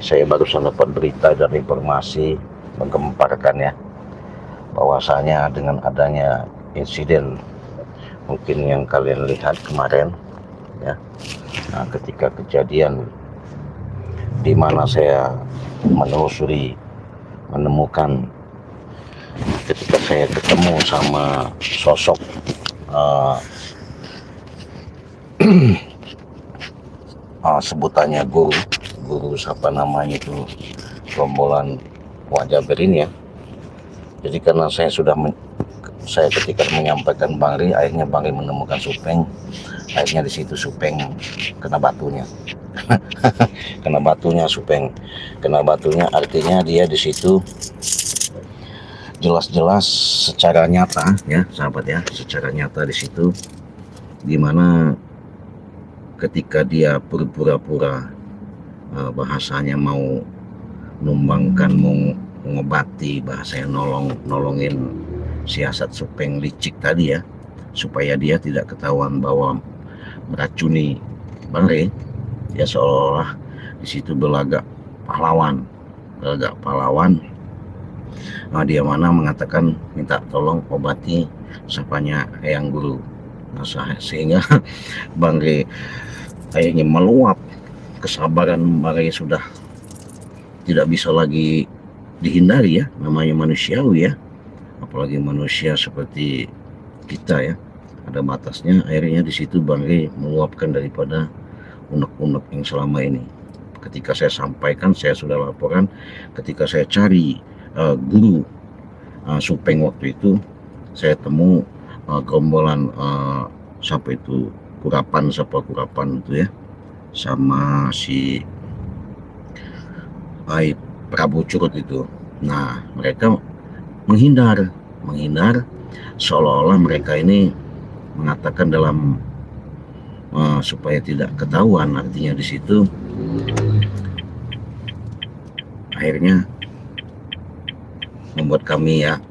saya barusan dapat berita dan informasi menggemparkan ya, bahwasanya dengan adanya insiden mungkin yang kalian lihat kemarin ya, nah, ketika kejadian di mana saya menelusuri menemukan ketika saya ketemu sama sosok sebutannya guru siapa namanya itu, rombolan wajah berin ya. Jadi karena saya ketika menyampaikan Bang Ri, akhirnya Bang Ri menemukan Supeng, akhirnya di situ Supeng kena batunya. Supeng kena batunya, artinya dia di situ jelas-jelas secara nyata ya sahabat ya, secara nyata di situ dimana ketika dia pura-pura bahasanya mau numbangkan, mau mengobati, bahasanya nolongin siasat Supeng licik tadi ya, supaya dia tidak ketahuan bahwa meracuni Bang Ri. Ya seolah di situ berlagak pahlawan. Nah, dia mana mengatakan minta tolong obati sapanya Eyang Guru. Nah, sehingga Bang Ri kayaknya meluap, kesabaran Bang Ri sudah tidak bisa lagi dihindari ya, namanya manusiawi ya, apalagi manusia seperti kita ya, ada batasnya. Akhirnya di situ Bang Ri meluapkan daripada unek-unek yang selama ini. Ketika saya sampaikan, saya sudah laporan, ketika saya cari guru Supeng waktu itu, saya temu gerombolan siapa itu, Kurapan itu ya, sama si Prabu Curut itu. Nah, mereka menghindar seolah-olah mereka ini mengatakan dalam supaya tidak ketahuan. Artinya di situ akhirnya membuat kami ya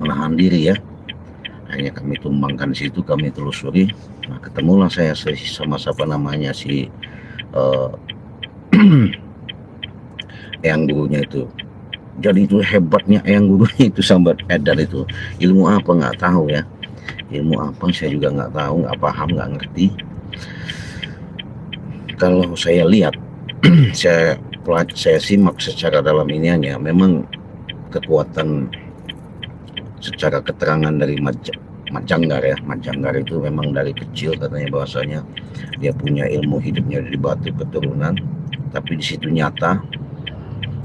menahan diri ya. Akhirnya kami tumbangkan di situ, kami telusuri. Nah, ketemulah saya sama siapa namanya si Eyang Gurunya itu. Jadi itu hebatnya Eyang Gurunya itu, sambat Edan itu. Ilmu apa nggak tahu ya. Ilmu apa saya juga nggak tahu, nggak paham, nggak ngerti. Kalau saya lihat, saya simak secara dalam iniannya, memang kekuatan secara keterangan dari Majanggar ya. Majanggar itu memang dari kecil katanya bahwasanya dia punya ilmu hidupnya dari batu keturunan, tapi di situ nyata.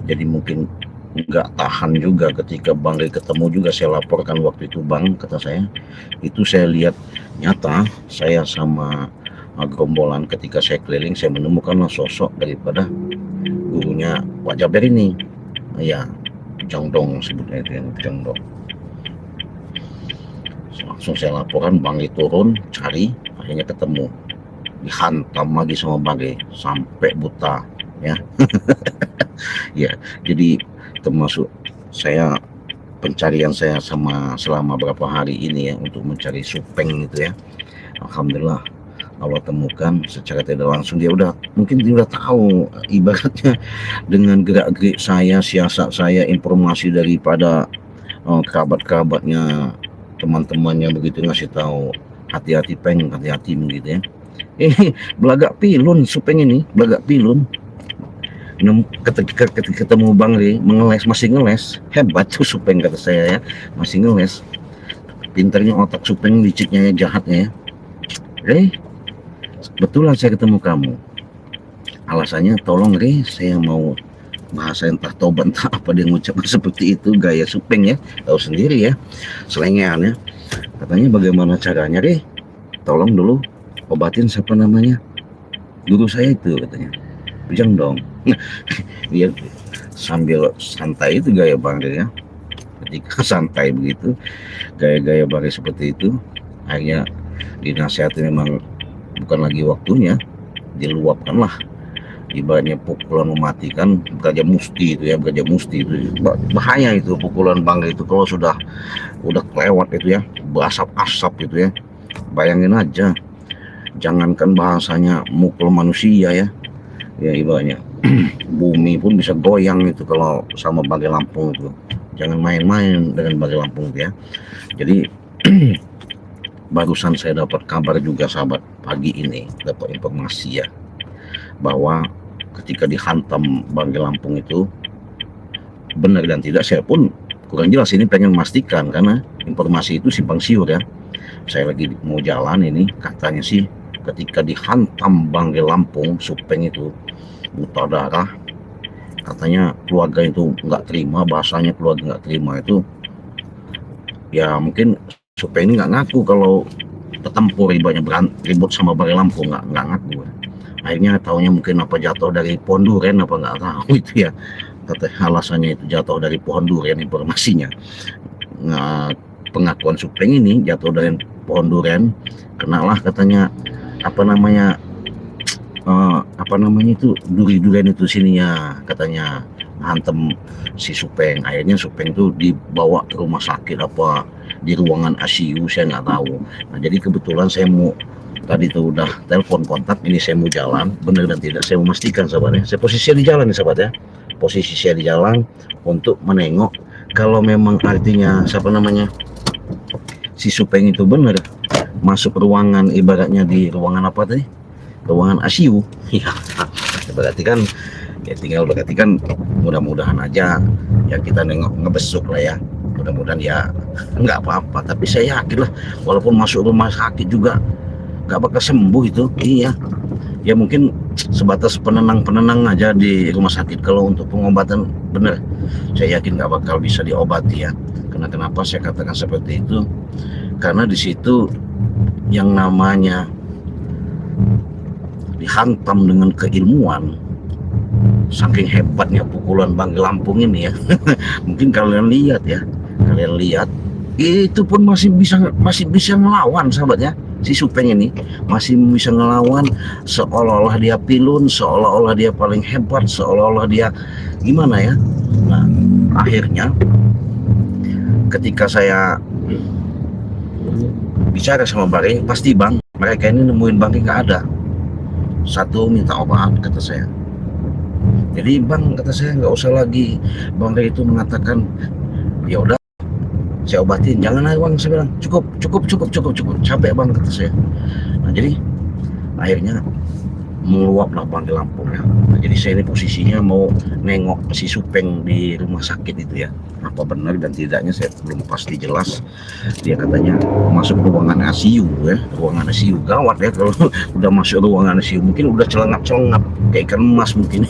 Jadi mungkin nggak tahan juga ketika Bang Ri ketemu juga, saya laporkan waktu itu Bang, kata saya, itu saya lihat nyata, saya sama gerombolan ketika saya keliling, saya menemukanlah sosok daripada gurunya wajah ber ini ya, Jongdong sebutnya itu yang Jongdong. Langsung saya laporkan, Bang Ri turun cari, akhirnya ketemu, dihantam lagi sama Bang Ri sampai buta ya. Ya, jadi termasuk saya pencarian saya selama berapa hari ini ya untuk mencari Supeng itu ya. Alhamdulillah Allah temukan secara tidak langsung. Dia mungkin dia udah tahu, ibaratnya dengan gerak-gerik saya, siasat saya, informasi daripada kerabat-kerabatnya, teman-temannya begitu, ngasih tahu hati-hati Peng, hati-hati begitu ya. Belagak pilun Supeng ini, belagak pilun. Ketika ketemu Bang Ri masih ngeles, hebat tuh Supeng kata saya ya, masih ngeles. Pintarnya otak Supeng, liciknya, jahatnya ya. Betulan saya ketemu kamu, alasannya tolong Ri, saya mau bahasa entah tobat entah apa dia ngucapkan seperti itu, gaya Supeng ya, tahu sendiri ya, selengean ya. Katanya bagaimana caranya Ri, tolong dulu obatin siapa namanya guru saya itu, katanya Bujang dong. Dia sambil santai itu gaya Bang Ri ya. Ketika santai begitu, gaya-gaya Bang Ri seperti itu, akhirnya dinasihati memang bukan lagi waktunya, diluapkanlah, ibaratnya pukulan mematikan, Braja Musti itu ya, Braja Musti itu bahaya itu pukulan Bang Ri itu, kalau udah kelewat itu ya, berasap-asap itu ya. Bayangin aja, jangankan bahasanya mukul manusia ya, ibaratnya Bumi pun bisa goyang itu kalau sama Banggai Lampung itu. Jangan main-main dengan Banggai Lampung ya. Jadi barusan saya dapat kabar juga sahabat, pagi ini dapat informasi ya, bahwa ketika dihantam Banggai Lampung itu benar dan tidak saya pun kurang jelas, ini pengen memastikan karena informasi itu simpang siur ya. Saya lagi mau jalan ini, katanya sih ketika dihantam Banggai Lampung Supeng itu buta darah, katanya keluarga itu nggak terima, bahasanya keluarga nggak terima itu ya, mungkin Supeng ini nggak ngaku kalau ketempur ibaratnya ribut sama Banggai Lampung, nggak ngaku. Akhirnya taunya mungkin apa jatuh dari pohon durian apa nggak tahu itu ya, kata alasannya itu jatuh dari pohon durian informasinya. Nah, pengakuan Supeng ini jatuh dari pohon durian, kenalah katanya apa namanya itu duri-durian itu sininya, katanya hantam si Supeng. Akhirnya Supeng itu dibawa ke rumah sakit apa di ruangan ICU, saya nggak tahu. Nah jadi kebetulan saya mau tadi tuh udah telepon kontak, ini saya mau jalan, benar dan tidak saya memastikan sahabatnya. Saya posisi di jalan nih sahabat ya, posisi saya di jalan untuk menengok kalau memang artinya si Supeng itu benar masuk ruangan, ibaratnya di ruangan apa tadi, ruangan ICU ya. Berarti kan ya, tinggal berarti kan mudah-mudahan aja ya kita ngebesuk lah ya, mudah-mudahan ya nggak apa-apa. Tapi saya yakin lah walaupun masuk rumah sakit juga nggak bakal sembuh itu. Iya ya, mungkin sebatas penenang aja di rumah sakit. Kalau untuk pengobatan bener saya yakin nggak bakal bisa diobati ya. Karena kenapa saya katakan seperti itu, karena di situ yang namanya dihantam dengan keilmuan, saking hebatnya pukulan Banggai Lampung ini ya. Mungkin kalian lihat itu pun masih bisa ngelawan sahabat ya. Si Supeng ini masih bisa ngelawan, seolah-olah dia pilun, seolah-olah dia paling hebat, seolah-olah dia gimana ya. Nah akhirnya ketika saya bicara sama Banggai, pasti bang, mereka ini nemuin Banggai nggak ada. Satu, minta obat kata saya. Jadi bang, kata saya, nggak usah lagi Banggai itu mengatakan ya udah saya obatin, jangan lagi bang. Saya bilang cukup, capek bang kata saya. Nah jadi akhirnya meluaplah Banggai Lampung ya. Nah, jadi saya ini posisinya mau nengok si Supeng di rumah sakit itu ya, apa benar dan tidaknya saya belum pasti jelas. Dia katanya masuk ruangan ICU ya, ruangan ICU gawat ya kalau udah masuk ruangan ICU, mungkin udah celengap kayak ikan emas mungkin.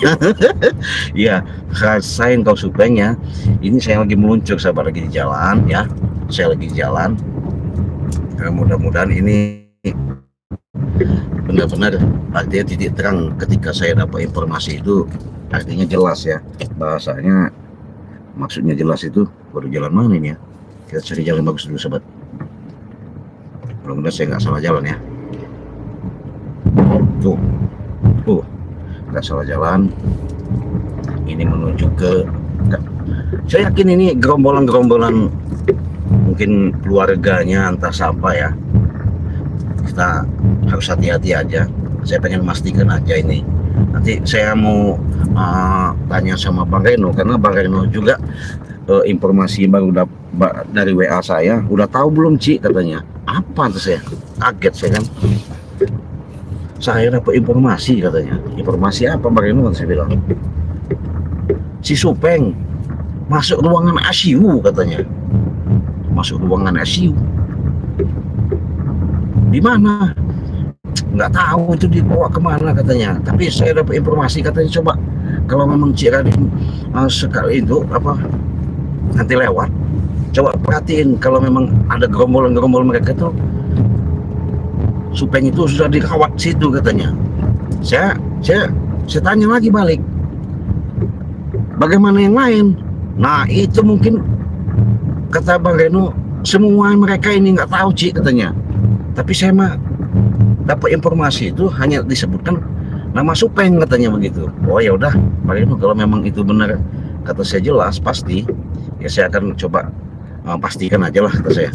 Ya rasain kau Supeng ya. Ini saya lagi meluncur, sahabat, lagi di jalan ya, saya lagi di jalan. Mudah-mudahan ini benar-benar artinya titik terang. Ketika saya dapat informasi itu artinya jelas ya, bahasanya maksudnya jelas itu baru jalan mana ini ya. Kita cari jalan bagus dulu sahabat, mudah-mudahan saya nggak salah jalan ya. Tuh nggak salah jalan, ini menuju ke, saya yakin ini gerombolan mungkin keluarganya entah siapa ya. Kita harus hati-hati aja. Saya pengen memastikan aja ini. Nanti saya mau tanya sama Bang Reno, karena Bang Reno juga informasi baru dari WA saya. Udah tahu belum Ci katanya. Apa tuh, saya kaget saya kan. Saya dapat informasi katanya. Informasi apa Bang Reno? Saya bilang si Supeng masuk ruangan ICU katanya. Masuk ruangan ICU. Di mana? Nggak tahu itu dibawa kemana katanya. Tapi saya dapat informasi katanya, coba kalau memang Cik Radin sekali itu apa nanti lewat, coba perhatiin kalau memang ada gerombolan mereka tuh Supeng itu sudah dirawat situ katanya. Saya tanya lagi balik, bagaimana yang lain? Nah itu mungkin kata Bang Reno, semua mereka ini nggak tahu Cik katanya. Tapi saya mah dapat informasi itu hanya disebutkan nama Supeng katanya begitu. Oh ya udah, Pak Reno, kalau memang itu benar kata saya jelas pasti, ya saya akan coba pastikan aja lah kata saya.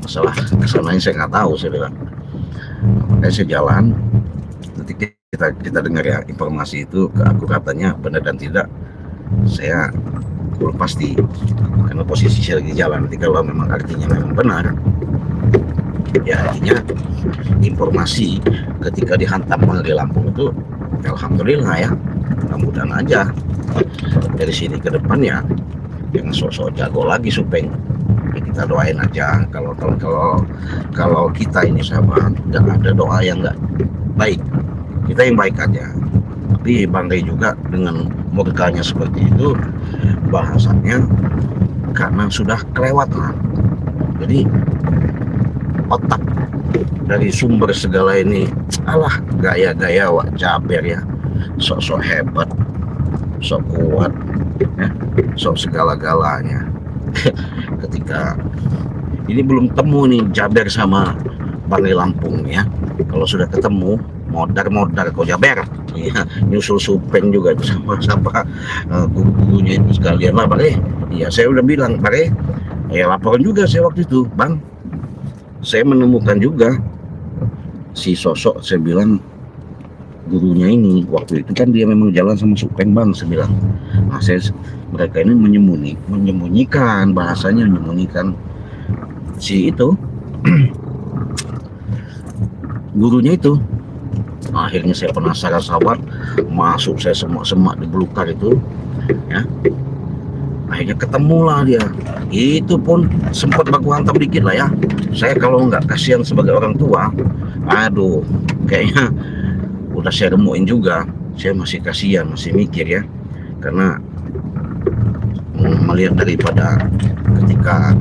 Masalah kesananya saya nggak tahu, saya bilang. Makanya saya jalan. Ketika kita dengar ya informasi itu keakuratannya benar dan tidak saya belum pasti, karena posisi saya lagi jalan. Nanti kalau memang artinya memang benar, ya artinya informasi ketika dihantam di Lampung itu alhamdulillah ya, mudah-mudahan aja dari sini ke depan ya jangan sok-sok jago lagi Supeng. Ya, kita doain aja. Kalau kita ini sahabat nggak ada doa yang nggak baik, kita yang baik aja. Tapi Bang Rey juga dengan murkanya seperti itu, bahasanya karena sudah kelewatan. Jadi otak dari sumber segala ini, alah gaya-gaya Wak Jaber ya, sok-sok hebat, sok kuat ya, sok segala-galanya. Ketika ini belum temu nih Jaber sama Bang Rey Lampung ya, kalau sudah ketemu modar kau Jaber ya, nyusul Supeng juga itu sama guru-gurunya itu sekalian lah Bang Rey. Iya saya udah bilang Bang Rey, ya laporan juga saya waktu itu Bang, saya menemukan juga si sosok, saya bilang gurunya ini waktu itu kan dia memang jalan sama Supeng Bang, saya bilang nah mereka ini menyembunyikan bahasanya, menyembunyikan si itu gurunya itu. Akhirnya saya penasaran sahabat, masuk saya semak-semak di belukar itu ya, akhirnya ketemulah dia. Itu pun sempat baku hantam dikit lah ya. Saya kalau nggak kasihan sebagai orang tua, aduh kayaknya udah saya remuin juga. Saya masih kasihan, masih mikir ya, karena melihat daripada ketika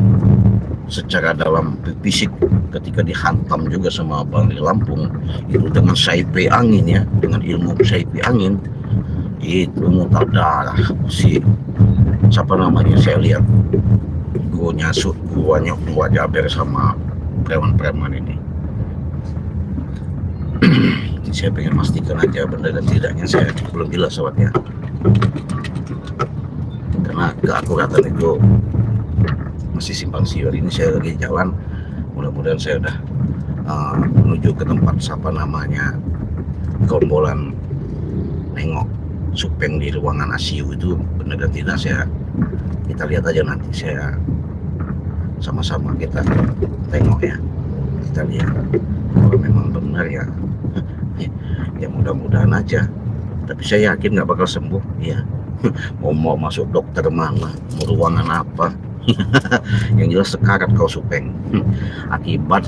secara dalam fisik ketika dihantam juga sama Bang Rey Lampung itu dengan saipi angin ya, dengan ilmu saipi angin itu mutar darah si siapa namanya, saya lihat guanya dua Jaber sama preman-preman ini. Saya pengen pastikan aja benar dan tidaknya, saya belum jelas sobat ya, karena keakuratan itu masih simpang siur. Ini saya lagi jalan, mudah-mudahan saya udah menuju ke tempat siapa namanya gerombolan nengok Supeng di ruangan ICU itu benar dan tidak, kita lihat aja nanti, saya sama-sama kita tengok ya, kita lihat kalau memang benar ya ya mudah-mudahan aja, tapi saya yakin nggak bakal sembuh ya. mau masuk dokter mana, mau ruangan apa yang jelas sekarat kau Supeng akibat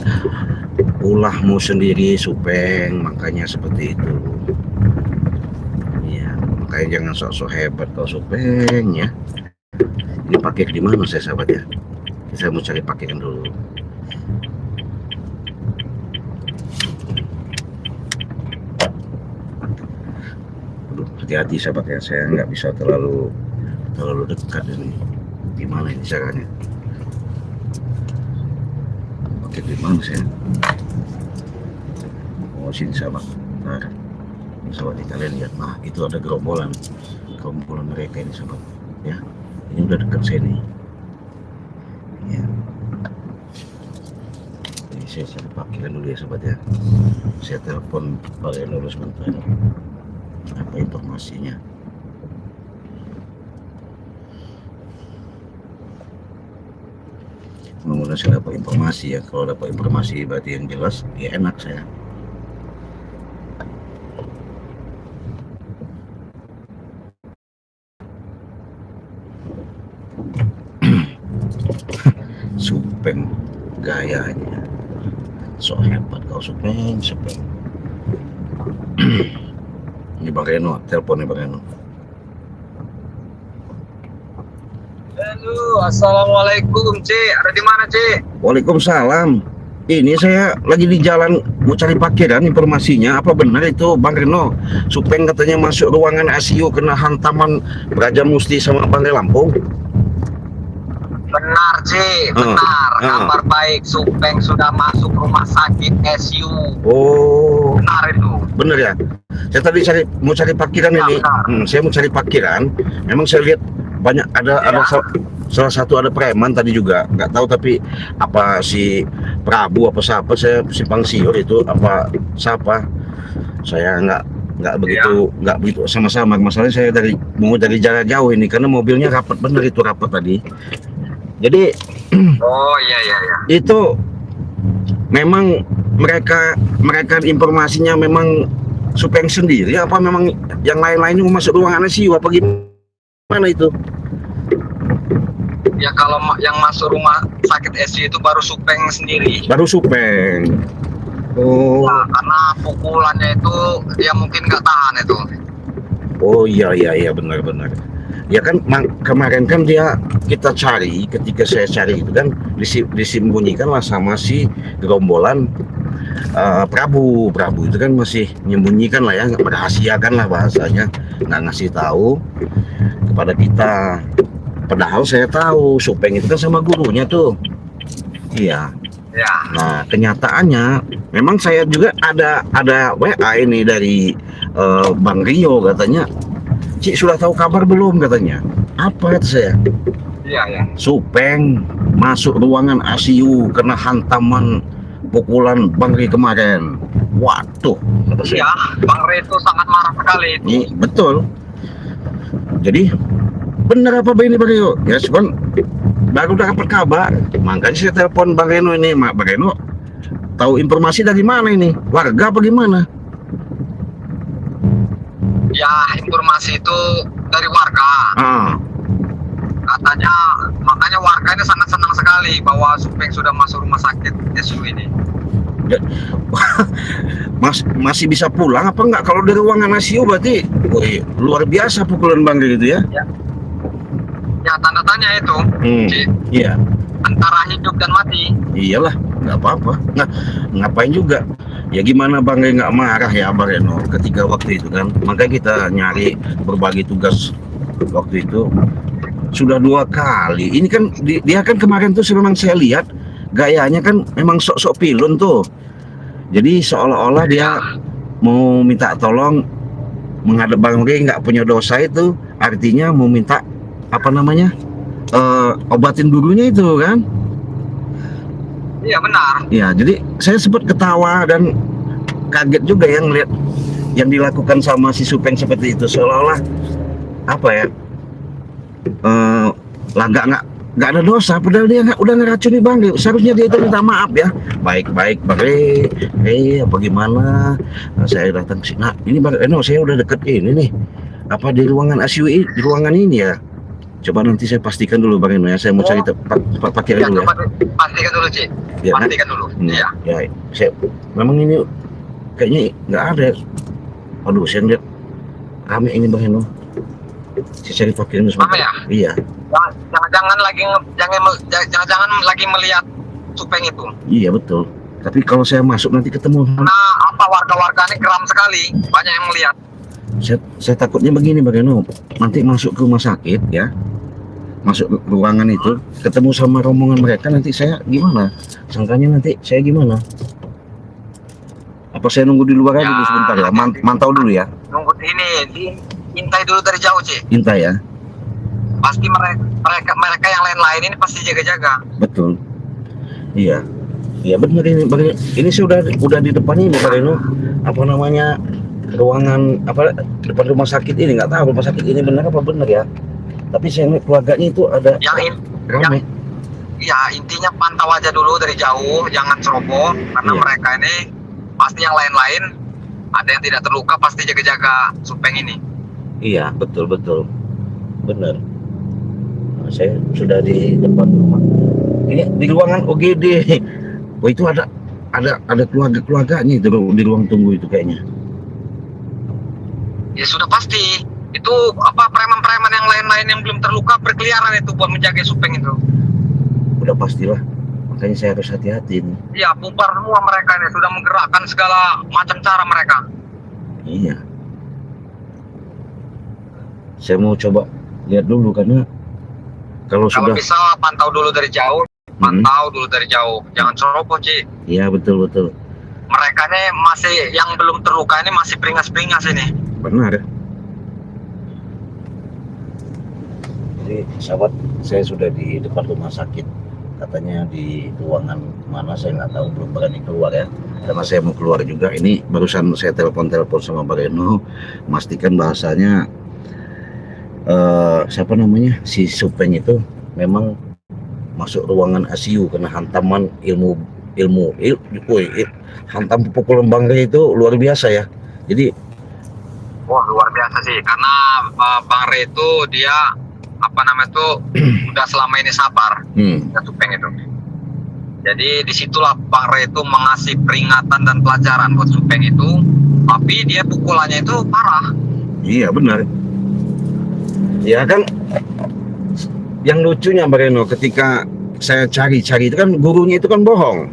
ulahmu sendiri Supeng, makanya seperti itu ya. Makanya jangan sok-sok hebat kau Supeng ya. Ini pakai di mana saya sahabat ya, saya mau cari pakaian dulu. Hati-hati sahabat ya, saya nggak bisa terlalu dekat ini. Gimana ini caranya? Oke, gimana saya? Oh sini sahabat. Nah, sahabat kalian lihat, nah itu ada gerombolan mereka ini sahabat. Ya, ini udah dekat sini. Ya. Ini saya cari pakaian dulu ya sahabat ya. Saya telepon Pak Eno sebentar. Apa informasinya? Mudah-mudahan saya dapat informasi ya. Kalau dapat informasi berarti yang jelas ya enak saya. Supeng gayanya so hebat kau Supeng. Ini Bang Reno, telepon nih Bang Reno. Halo, assalamualaikum Cik, ada di mana Cik? Waalaikumsalam. Ini saya lagi di jalan mau cari parkiran, informasinya apa benar itu Bang Reno Supeng katanya masuk ruangan ICU kena hantaman Braja Musti sama Bang Rey Lampung? Benar Cik, benar. Kabar baik, Supeng sudah masuk rumah sakit ICU. Oh, benar itu. Benar ya. Saya tadi mau cari parkiran ini. Saya mau cari parkiran. Memang saya lihat banyak ada salah satu ada preman tadi juga. Nggak tahu tapi apa si Prabu apa siapa, saya simpang siur itu apa siapa. Saya nggak nggak begitu sama-sama. Masalahnya saya mau dari jarak jauh ini karena mobilnya rapat bener itu rapat tadi. Jadi Oh iya iya iya. itu memang mereka informasinya memang Supeng sendiri apa memang yang lain-lainnya mau masuk ruangan ICU apa gimana itu? Ya kalau yang masuk rumah sakit ICU itu baru Supeng sendiri. Baru Supeng. Oh. Ya, karena pukulannya itu dia mungkin nggak tahan itu. Oh iya benar. Ya kan kemarin kan kita cari, ketika saya cari itu kan disembunyikan lah sama si gerombolan Prabu itu kan masih menyembunyikan lah ya, merahasiakan lah bahasanya, nggak ngasih tahu kepada kita. Padahal saya tahu Supeng itu kan sama gurunya tuh. Iya. Ya. Nah kenyataannya memang saya juga ada WA ini dari Bang Rio katanya, Cik sudah tahu kabar belum katanya. Apa kata saya? Iya. Supeng masuk ruangan ICU karena hantaman pukulan Bang Rio kemarin. Waduh, kata saya. Ya, Bang Rio itu sangat marah sekali itu. Ini betul. Jadi benar apa ini Bang Rio? Ya cuman baru dapat kabar, makanya saya telepon Bang Reno ini. Bang Reno tahu informasi dari mana ini? Warga apa gimana? Ya, informasi itu dari warga. Katanya, makanya warga ini sangat senang sekali bahwa Supeng sudah masuk rumah sakit ICU ini. Masih bisa pulang apa enggak? Kalau dari ruangan ICU berarti luar biasa pukulan Bang gitu ya? Ya tanda tanya itu. Iya. Antara hidup dan mati. Iyalah, nggak apa-apa. Nah, ngapain juga? Ya gimana Bang nggak marah ya Bang Reno ketika waktu itu kan? Makanya kita nyari berbagi tugas waktu itu sudah 2 kali. Ini kan dia kan kemarin tuh memang saya lihat gayanya kan memang sok-sok pilun tuh. Jadi seolah-olah dia mau minta tolong menghadap Bang Rey, nggak punya dosa itu artinya mau minta apa namanya obatin gurunya itu kan? Iya benar. Ya jadi saya sempat ketawa dan kaget juga yang lihat yang dilakukan sama si Supeng seperti itu, seolah-olah apa ya lah nggak ada dosa, padahal dia udah ngeracuni Bang Rey. Seharusnya dia itu minta maaf ya, baik-baik Bang Rey, apa gimana? Nah, saya datang ke sini. Nah, ini Bang Reno, saya udah deket ini nih, apa di ruangan ICU di ruangan ini ya. Coba nanti saya pastikan dulu Bang Reno ya, saya mau cari tempat parkir dulu ya. Pastikan dulu Cik. Ya, pastikan dulu. Iya. Ya, saya memang ini kayaknya nggak ada. Aduh, saya lihat rame ini Bang Reno. Saya cari parkir dulu sebentar. Ya? Iya. Jangan lagi melihat Supeng itu. Iya betul. Tapi kalau saya masuk nanti ketemu. Nah, apa warga-warganya geram sekali, banyak yang melihat. Saya takutnya begini Bang Reno, nanti masuk ke rumah sakit ya, masuk ke ruangan itu, ketemu sama rombongan mereka, nanti saya gimana? Sangkanya nanti saya gimana? Apa saya nunggu di luar aja dulu sebentar ya, mantau dulu ya? Nunggu ini, intai dulu dari jauh Cik. Intai ya? Pasti mereka yang lain-lain ini pasti jaga-jaga. Betul. Iya. Iya benar ini Bang. Ini saya udah di depan ini Bang Reno. Apa namanya? Ruangan apa depan rumah sakit ini, nggak tahu rumah sakit ini benar apa benar ya. Tapi saya lihat keluarganya itu ada ramai. Ya intinya pantau aja dulu dari jauh, jangan ceroboh karena mereka ini pasti yang lain-lain ada yang tidak terluka, pasti jaga-jaga Supeng ini. Iya betul benar. Nah, saya sudah di depan rumah. Ini di ruangan OGD. Oh itu ada keluarganya itu di ruang tunggu itu kayaknya. Ya sudah pasti. Itu apa preman-preman yang lain-lain yang belum terluka berkeliaran itu buat menjaga Supeng itu. Udah pastilah. Makanya saya harus hati-hati nih. Iya, bubar semua mereka ini sudah menggerakkan segala macam cara mereka. Iya. Saya mau coba lihat dulu karena kalau sudah bisa pantau dulu dari jauh. Pantau dulu dari jauh. Jangan ceroboh, Ci. Iya, betul. Mereka ini masih yang belum terluka ini masih beringas-beringas ini. Benar. Jadi sahabat, saya sudah di depan rumah sakit katanya di ruangan mana saya nggak tahu, belum berani keluar ya, karena saya mau keluar juga. Ini barusan saya telepon sama Pak Reno, memastikan bahasanya siapa namanya si Supeng itu memang masuk ruangan ICU kena hantaman hantam pukulan Bang Rey itu luar biasa ya. Jadi Wah, luar biasa sih, karena Bang Rey itu dia udah selama ini sabar, ya Supeng itu. Jadi disitulah Bang Rey itu mengasih peringatan dan pelajaran buat Supeng itu, tapi dia pukulannya itu parah. iya benar. Ya kan, yang lucunya Bang Reno, ketika saya cari-cari itu kan gurunya itu kan bohong.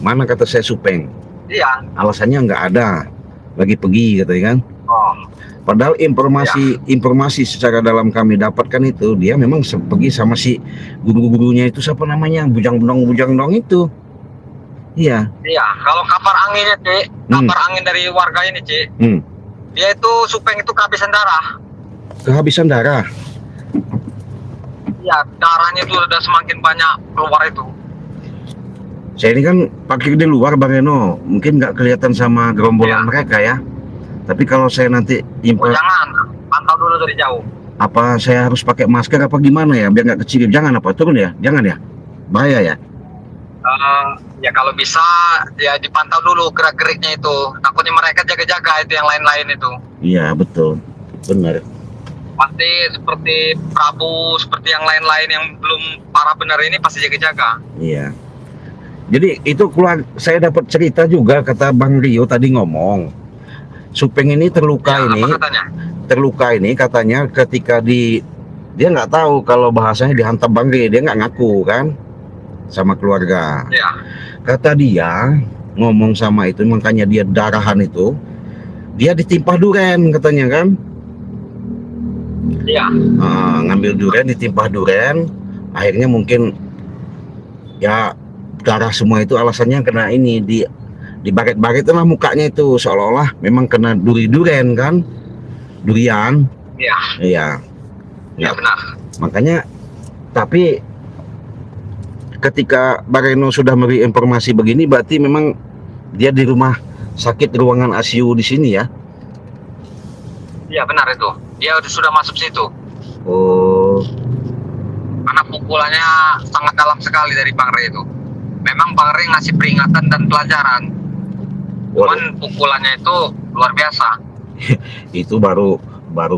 Mana kata saya Supeng? Iya. Alasannya nggak ada, lagi pergi katanya kan. Oh. Padahal informasi secara dalam kami dapatkan itu dia memang pergi sama si guru-gurunya itu, siapa namanya, bujang dong itu. Iya. Iya, kalau kabar anginnya Cik, kabar angin dari warga ini Cik, dia itu Supeng itu kehabisan darah. Kehabisan darah. Iya, darahnya itu udah semakin banyak keluar itu. Saya ini kan parkir di luar Bang Reno, mungkin nggak kelihatan sama gerombolan mereka ya. Tapi kalau saya nanti jangan, pantau dulu dari jauh. Apa saya harus pakai masker apa gimana ya biar nggak kecilip? Jangan apa turun ya? Jangan ya? Bahaya ya? Ya kalau bisa ya dipantau dulu gerak-geriknya itu. Takutnya mereka jaga-jaga itu yang lain-lain itu. Iya betul, benar. Pasti seperti Prabu, seperti yang lain-lain yang belum parah benar ini pasti jaga-jaga. Iya. Jadi itu keluar, saya dapat cerita juga, kata Bang Rio tadi ngomong, Supeng ini terluka ya, ini, terluka ini katanya ketika dia nggak tahu kalau bahasanya dihantam Bang Rio, dia nggak ngaku kan sama keluarga. Ya. Kata dia ngomong sama itu, makanya dia darahan itu, dia ditimpa duren katanya kan. Iya. Ngambil duren, ditimpah duren, akhirnya mungkin ya darah semua itu alasannya kena ini di baret-baret lah mukanya itu, seolah-olah memang kena durian kan, durian. Iya. Iya. Ya benar. Makanya tapi ketika Bareno sudah memberi informasi begini, berarti memang dia di rumah sakit ruangan ICU di sini ya. Iya benar itu. Dia sudah masuk situ. Oh. Karena pukulannya sangat dalam sekali dari Bang Rey itu. Memang Bang Rey ngasih peringatan dan pelajaran. Cuman pukulannya itu luar biasa. Itu baru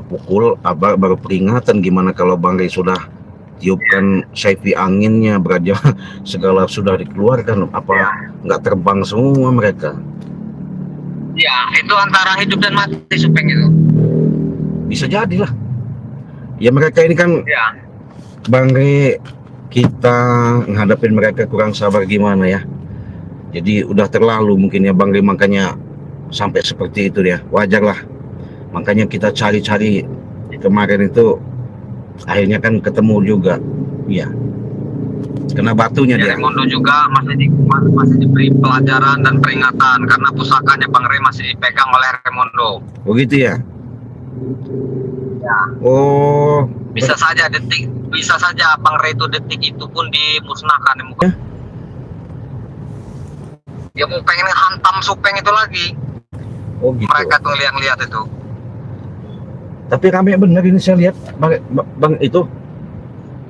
pukul, baru peringatan. Gimana kalau Bang Rey sudah tiupkan safety anginnya, beraja segala sudah dikeluarkan, apa nggak terbang semua mereka? Ya, itu antara hidup dan mati Supeng itu. Bisa jadilah. Ya mereka ini kan Bang Rey, kita ngadepin mereka kurang sabar gimana ya. Jadi udah terlalu mungkin ya Bang Rey, makanya sampai seperti itu dia. Wajar lah. Makanya kita cari-cari kemarin itu, akhirnya kan ketemu juga. Iya. Kena batunya dia. Raimondo juga masih diberi pelajaran dan peringatan karena pusakanya Bang Rey masih dipegang oleh Raimondo. Oh gitu ya? Ya. Oh. Bisa saja Bang Rey itu detik itu pun dimusnahkan di muka. Dia mau pengen hantam Supeng itu lagi. Oh gitu. Mereka tuh lihat itu. Tapi rame bener ini saya lihat Bang itu.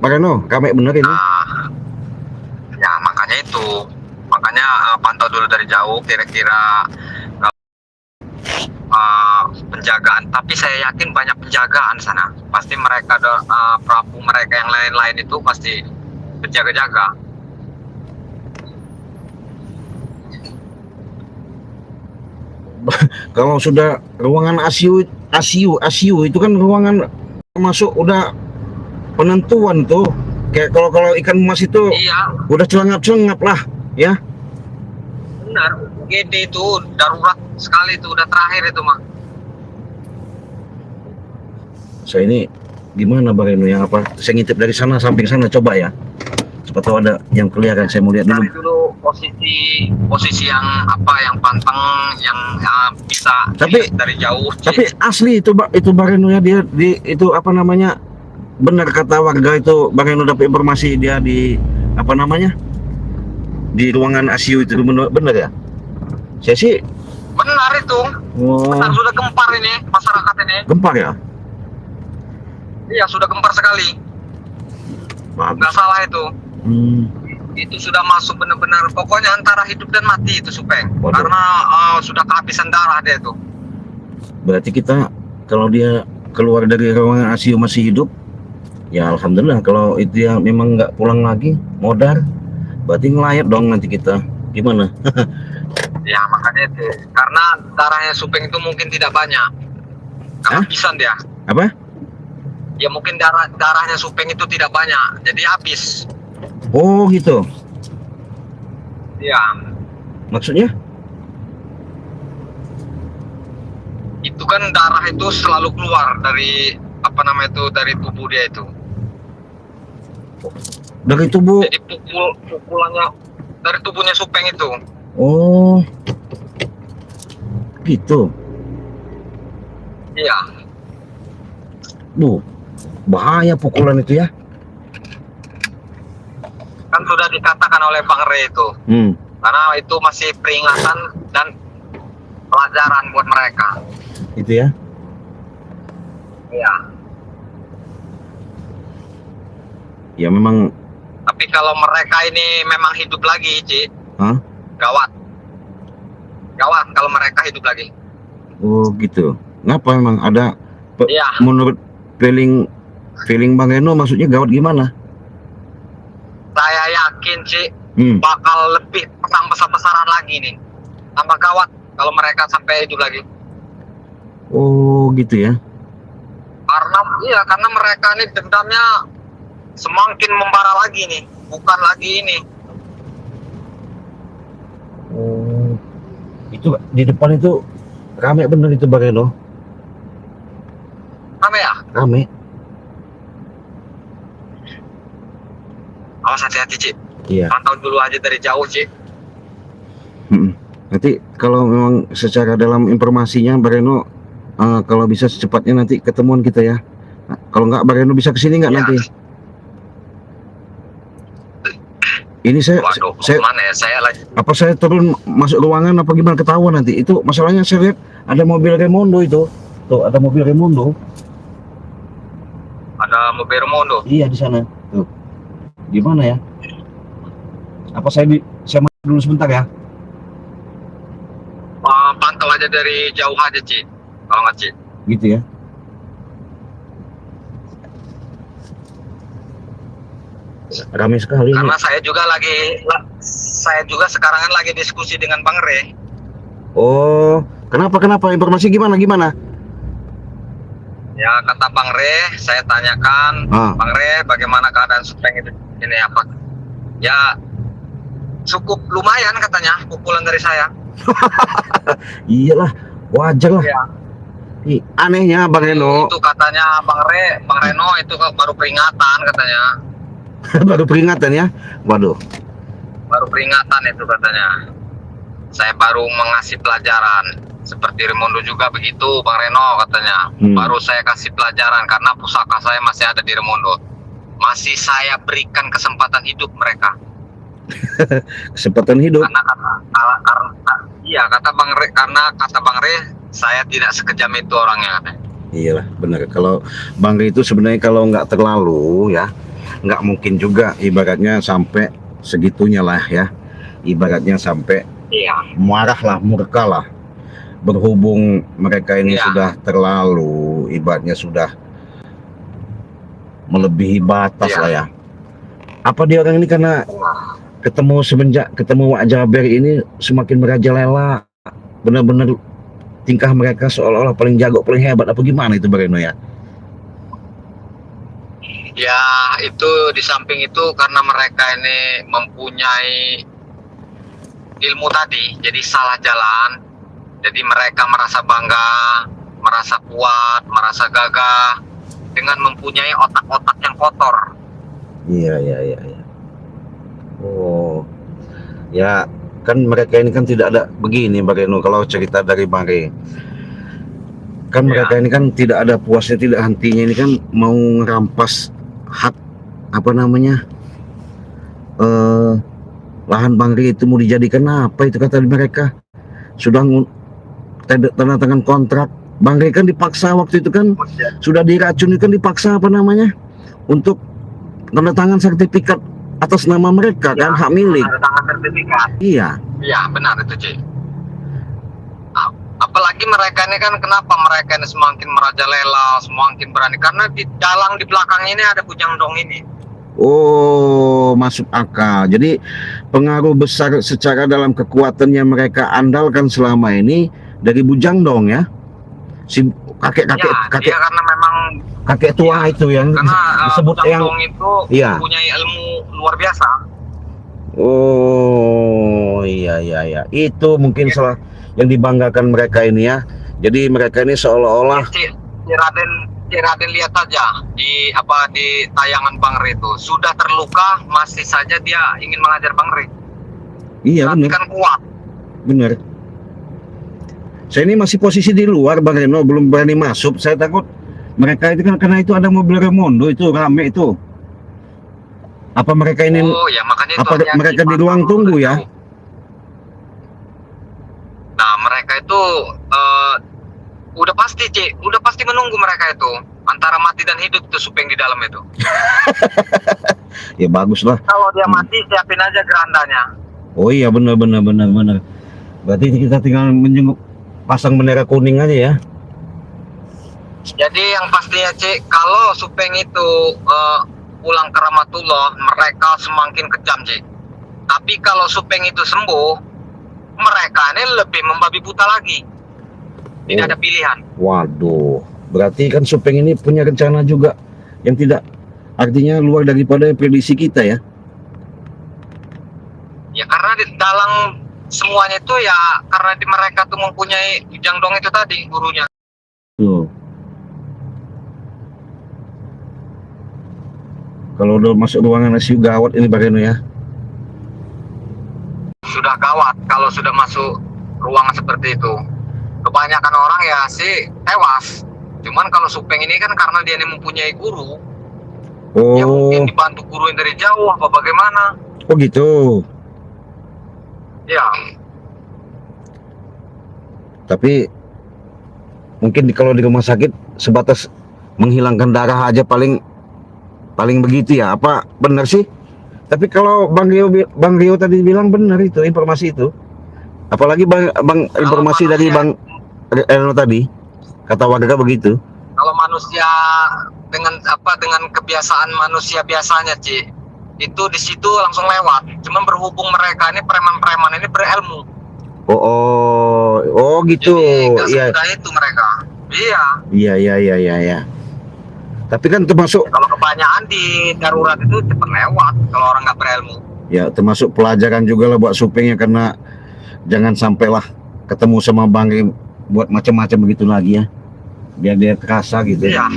Bang rame bener ini. Ya makanya itu. Makanya pantau dulu dari jauh kira-kira penjagaan, tapi saya yakin banyak penjagaan sana. Pasti mereka Prabu mereka yang lain-lain itu pasti berjaga-jaga. Kalau sudah ruangan ICU itu kan ruangan masuk udah penentuan tuh. Kayak kalau ikan emas itu udah celangap lah ya. Benar, UGD itu darurat sekali itu, udah terakhir itu mah. Saya ini gimana Bang Reno, yang apa? Saya ngintip dari sana, samping sana, coba ya. Cepat tahu ada yang kelihatan, saya mau lihat dulu. Cari dulu posisi yang yang pantang, yang bisa dari jauh. Tapi asli itu Bang Reno ya, dia itu apa namanya? Benar kata warga itu, Bang Reno dapat informasi dia di apa namanya, di ruangan ICU itu bener ya? Saya sih Benar itu. Benar, sudah gempar ini masyarakat ini. gempar ya? Iya, sudah gempar sekali. Bagus. Nggak salah itu. Hmm. Itu sudah masuk benar-benar, pokoknya antara hidup dan mati itu Supeng. Waduh. Karena sudah kehabisan darah dia itu. Berarti kita kalau dia keluar dari ruangan ICU masih hidup, ya alhamdulillah. Kalau itu ya memang nggak pulang lagi, modar, berarti ngelayat dong nanti kita. Gimana? Ya makanya itu. Karena darahnya Supeng itu mungkin tidak banyak. Kehabisan dia. Apa? Ya mungkin darahnya Supeng itu tidak banyak, jadi habis. Oh gitu. Iya. Maksudnya? Itu kan darah itu selalu keluar dari apa namanya itu, dari tubuh dia itu. Dari tubuh. Jadi pukulannya dari tubuhnya Supeng itu. Oh. Gitu. Iya. Bahaya pukulan itu ya. Kan sudah dikatakan oleh Bang Re itu. Karena itu masih peringatan dan pelajaran buat mereka. Itu ya. Iya. Ya memang. Tapi kalau mereka ini memang hidup lagi, Ci. Hah? Gawat. Gawat kalau mereka hidup lagi. Oh gitu. Ngapa memang ada? Iya. Menurut feeling Bang Eno maksudnya gawat gimana? Saya yakin, Ci, bakal lebih perang besar-besaran lagi nih. Tambah gawat kalau mereka sampai hidup lagi. Oh gitu ya. Karena mereka ini dendamnya semakin membara lagi nih, bukan lagi ini. Oh, itu di depan itu rame bener itu Bang Eno. Rame ya? Rame. Awas hati-hati, Ci. Iya. Pantau dulu aja dari jauh, Ci. Nanti kalau memang secara dalam informasinya Bang Eno, kalau bisa secepatnya nanti ketemuan kita ya. Nah, kalau nggak Bang Eno bisa kesini nggak nanti? Ini Waduh, mana ya? Saya turun masuk ruangan apa gimana, ketahuan nanti. Itu masalahnya saya lihat ada mobil Remondo itu. Tuh, ada mobil Remondo. Ada mobil Remondo. Iya di sana. Tuh. Gimana ya? Apa saya masuk dulu sebentar ya? Pantau aja dari jauh aja, Ci. Kalau nggak, Ci. Gitu ya. Ramai sekali. Karena saya juga sekarang kan lagi diskusi dengan Bang Re. Oh, kenapa? Informasi gimana? Ya kata Bang Re, saya tanyakan, Bang Re, bagaimana keadaan Supeng itu ini apa? Ya cukup lumayan katanya pukulan dari saya. Iyalah, wajar lah. Ya. Anehnya Bang Eno. Itu katanya Bang Reno itu baru peringatan katanya. Baru peringatan ya? Waduh. Baru peringatan itu katanya. Saya baru mengasih pelajaran. Seperti Remondo juga begitu Bang Reno katanya. Baru saya kasih pelajaran karena pusaka saya masih ada di Remondo. Masih saya berikan kesempatan hidup mereka. Kesempatan hidup? Kata Bang Re, saya tidak sekejam itu orangnya katanya. Iyalah, benar. Kalau Bang Re itu sebenarnya kalau nggak terlalu ya, nggak mungkin juga ibaratnya sampai segitunya lah ya. Ibaratnya sampai marah lah, murka lah. Berhubung mereka ini sudah terlalu, ibaratnya sudah melebihi batas lah ya. Apa dia orang ini karena semenjak ketemu Wak Jaber ini semakin merajalela, benar-benar tingkah mereka seolah-olah paling jago, paling hebat, apa gimana itu Bang Eno ya? Ya itu di samping itu karena mereka ini mempunyai ilmu tadi, jadi salah jalan. Jadi mereka merasa bangga, merasa kuat, merasa gagah dengan mempunyai otak-otak yang kotor. Iya. Oh, ya kan mereka ini kan tidak ada begini Bang Eno, kalau cerita dari Bang Re. Kan mereka ini kan tidak ada puasnya, tidak hentinya, ini kan mau ngerampas hak apa namanya, lahan Bangri itu mau dijadikan apa itu kata mereka. Sudah tanda tangan kontrak. Bangri kan dipaksa waktu itu kan, sudah diracun itu kan dipaksa apa namanya untuk tanda tangan sertifikat atas nama mereka kan, hak milik. Tanda tangan sertifikat. Iya. Iya benar itu Ci. Apalagi mereka ini kan, kenapa mereka ini semakin merajalela, semakin berani, karena di dalang di belakang ini ada Bujang Dong ini. Oh, masuk akal. Jadi pengaruh besar secara dalam kekuatan yang mereka andalkan selama ini dari Bujang Dong ya. Si kakek Dia karena memang kakek tua itu yang karena disebut Bujang yang Dong itu iya. punya ilmu luar biasa. Oh, iya. Itu mungkin salah yang dibanggakan mereka ini ya. Jadi mereka ini seolah-olah Raden lihat aja di tayangan Bang Re itu, sudah terluka masih saja dia ingin mengajar Bang Re. Iya benar. Kan kuat. Benar. Saya ini masih posisi di luar Bang Reno, belum berani masuk. Saya takut mereka itu kan, karena itu ada mobil Remondo itu rame itu. Apa mereka ini? Oh ya, makanya apa itu mereka di ruang tunggu ya? Nah mereka itu udah pasti menunggu mereka itu, antara mati dan hidup tuh Supeng di dalam itu. Ya bagus lah. Kalau dia mati siapin aja gerandanya. Oh iya benar. Berarti kita tinggal menjenguk, pasang bendera kuning aja ya. Jadi yang pastinya Cik, kalau Supeng itu pulang ke Rahmatullah, mereka semakin kejam Cik. Tapi kalau Supeng itu sembuh, mereka ini lebih membabi buta lagi. Tidak ada pilihan. Waduh, berarti kan Supeng ini punya rencana juga yang tidak, artinya luar daripada prediksi kita ya. Ya karena di dalam semuanya itu ya karena di mereka tuh mempunyai Bujang Dong itu tadi gurunya. Tuh. Kalau udah masuk ruangan ICU gawat ini Bageno ya. Sudah gawat kalau sudah masuk ruangan seperti itu. Kebanyakan orang ya sih tewas. Cuman kalau Supeng ini kan karena dia ini mempunyai guru, ya mungkin dibantu guru yang dari jauh apa bagaimana. Oh gitu. Ya. Tapi mungkin kalau di rumah sakit sebatas menghilangkan darah aja paling begitu ya. Apa benar sih? Tapi kalau Bang Rio tadi bilang benar itu informasi itu. Apalagi Bang informasi dari Bang Reno tadi, kata warga begitu. Kalau manusia dengan kebiasaan manusia biasanya Ci, itu di situ langsung lewat. Cuman berhubung mereka ini preman-preman ini berilmu. Oh gitu. Iya. Itu mereka. Iya. Tapi kan termasuk kalau kebanyakan di darurat itu cepat lewat kalau orang nggak berilmu. Ya termasuk pelajaran juga lah buat Supeng ya, karena jangan sampailah ketemu sama Bang buat macam-macam begitu lagi ya, biar dia terasa gitu. Iya.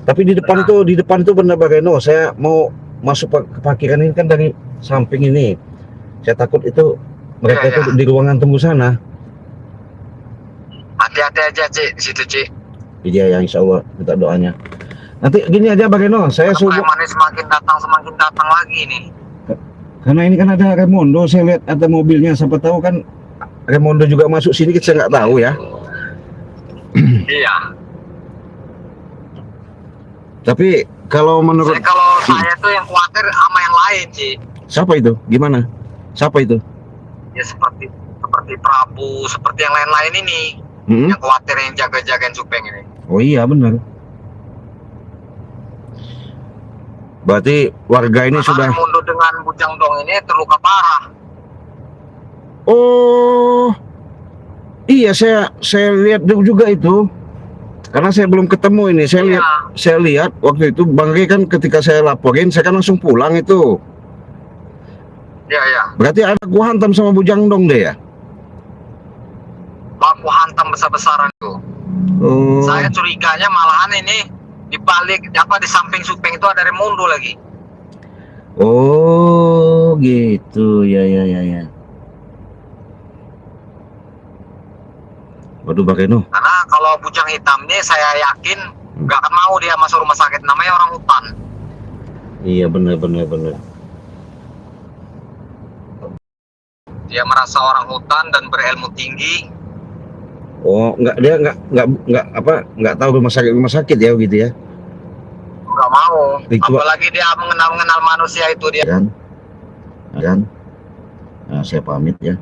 Tapi di depan itu benar Bageno, saya mau masuk ke parkiran ini kan dari samping ini. Saya takut itu mereka itu di ruangan tunggu sana. Hati-hati aja Cik di situ Cik. Iya ya, insya Allah minta doanya. Nanti gini aja Bageno, saya suruh. Semakin datang lagi nih. Karena ini kan ada Remondo, saya lihat ada mobilnya, siapa tahu kan Remondo juga masuk sini, kita nggak tahu ya. Iya. Tapi kalau menurut saya tuh yang khawatir sama yang lain sih. Siapa itu? Gimana? Siapa itu? Ya seperti Prabu, seperti yang lain-lain ini. Yang khawatir yang jaga-jagain Supeng ini. Oh iya benar. Berarti warga ini sudah mundur dengan Bujang Dong ini terluka parah. Oh iya, saya lihat juga itu, karena saya belum ketemu ini. Saya lihat waktu itu Bang Ri kan ketika saya laporin, saya kan langsung pulang itu. Iya. Berarti ada gua hantam sama Bujang Dong deh ya. Baku hantam besar-besaran itu. Oh. Saya curiganya malahan ini di balik di samping Supeng itu ada Remondo lagi. Oh gitu ya. Waduh Bageno. Karena kalau Bujang Hitam ini saya yakin nggak akan mau dia masuk rumah sakit, namanya orang hutan. Iya benar. Dia merasa orang hutan dan berilmu tinggi. Oh, nggak tahu rumah sakit ya gitu ya. Nggak mau. Itu, Apalagi dia mengenal manusia itu dia. Dan saya pamit ya,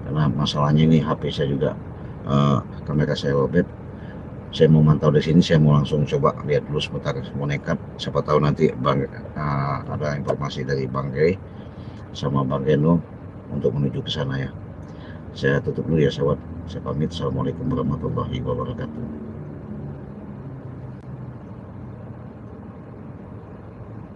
karena masalahnya ini HP saya juga kamera saya lobet. Saya mau mantau di sini, saya mau langsung coba lihat dulu sebentar, mau nekat. Siapa tahu nanti ada informasi dari Bang Gray sama Bang Geno untuk menuju ke sana ya. Saya tutup dulu ya sahabat. Saya pamit. Assalamualaikum warahmatullahi wabarakatuh.